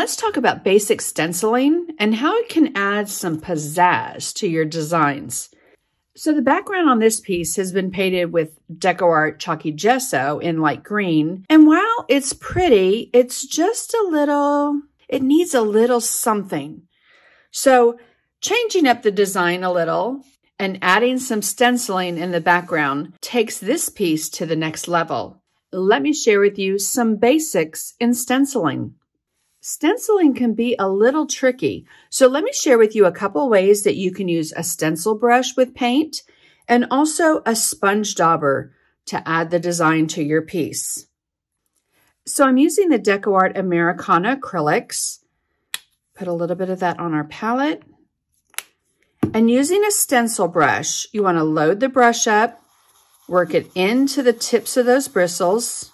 let's talk about basic stenciling and how it can add some pizzazz to your designs. So the background on this piece has been painted with DecoArt chalky gesso in light green. And while it's pretty, it's just it needs a little something. So changing up the design a little and adding some stenciling in the background takes this piece to the next level. Let me share with you some basics in stenciling. Stenciling can be a little tricky, so let me share with you a couple ways that you can use a stencil brush with paint and also a sponge dauber to add the design to your piece. So I'm using the DecoArt Americana acrylics. Put a little bit of that on our palette. And using a stencil brush, you want to load the brush up, work it into the tips of those bristles.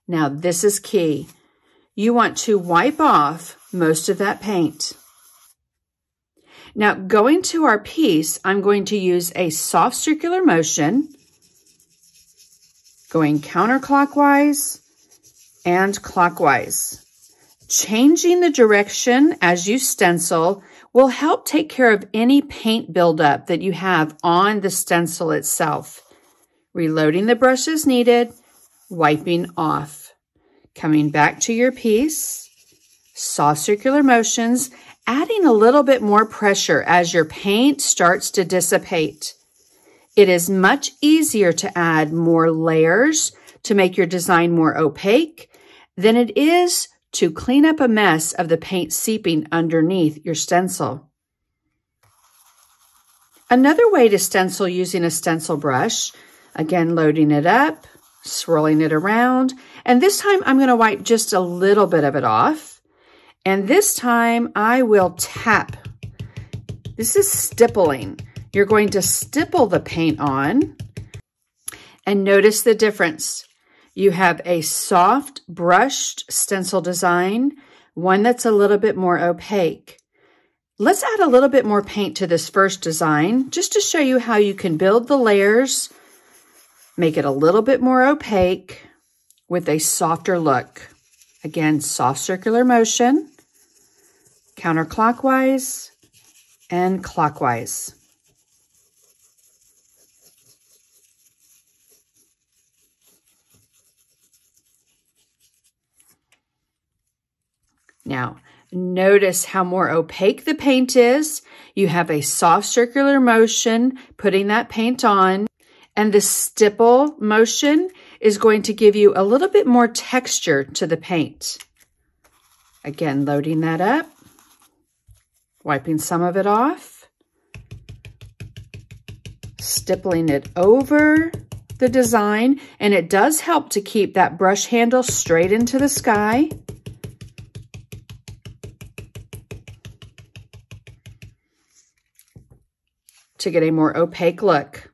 Now this is key. You want to wipe off most of that paint. Now, going to our piece, I'm going to use a soft circular motion, going counterclockwise and clockwise. Changing the direction as you stencil will help take care of any paint buildup that you have on the stencil itself. Reloading the brush as needed, wiping off. Coming back to your piece, soft circular motions, adding a little bit more pressure as your paint starts to dissipate. It is much easier to add more layers to make your design more opaque than it is to clean up a mess of the paint seeping underneath your stencil. Another way to stencil using a stencil brush, again loading it up, swirling it around, and this time I'm going to wipe just a little bit of it off, and this time I will tap. This is stippling. You're going to stipple the paint on, and notice the difference. You have a soft brushed stencil design, one that's a little bit more opaque. Let's add a little bit more paint to this first design just to show you how you can build the layers, make it a little bit more opaque with a softer look. Again, soft circular motion, counterclockwise and clockwise. Now, notice how more opaque the paint is. You have a soft circular motion putting that paint on, and the stipple motion is going to give you a little bit more texture to the paint. Again, loading that up, wiping some of it off, stippling it over the design, and it does help to keep that brush handle straight into the sky. To get a more opaque look.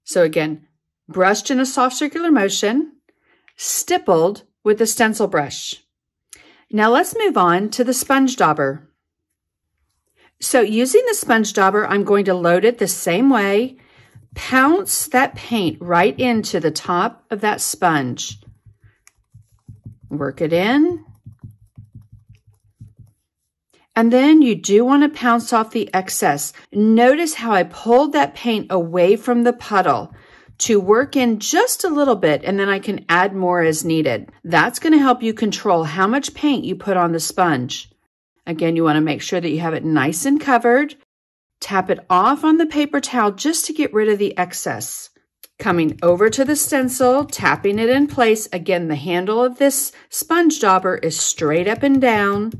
So again, brushed in a soft circular motion, stippled with a stencil brush. Now let's move on to the sponge dauber. So using the sponge dauber, I'm going to load it the same way, pounce that paint right into the top of that sponge. Work it in. And then you do want to pounce off the excess. Notice how I pulled that paint away from the puddle to work in just a little bit, and then I can add more as needed. That's going to help you control how much paint you put on the sponge. Again, you want to make sure that you have it nice and covered. Tap it off on the paper towel just to get rid of the excess. Coming over to the stencil, tapping it in place. Again, the handle of this sponge dauber is straight up and down.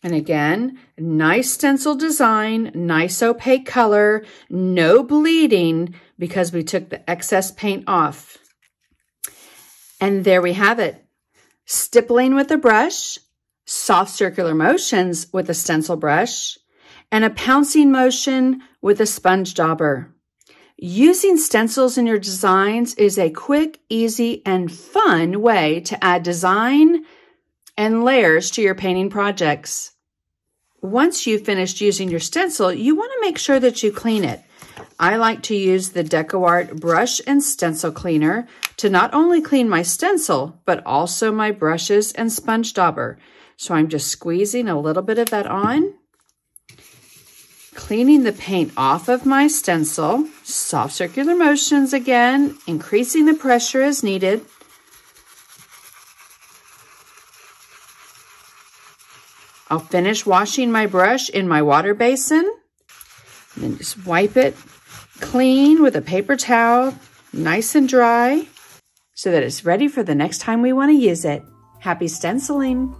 And again, nice stencil design, nice opaque color, no bleeding because we took the excess paint off. And there we have it. Stippling with a brush, soft circular motions with a stencil brush, and a pouncing motion with a sponge dauber. Using stencils in your designs is a quick, easy, and fun way to add design and layers to your painting projects. Once you've finished using your stencil, you want to make sure that you clean it. I like to use the DecoArt brush and stencil cleaner to not only clean my stencil, but also my brushes and sponge dauber. So I'm just squeezing a little bit of that on, cleaning the paint off of my stencil, soft circular motions again, increasing the pressure as needed. I'll finish washing my brush in my water basin, and then just wipe it clean with a paper towel, nice and dry, so that it's ready for the next time we want to use it. Happy stenciling!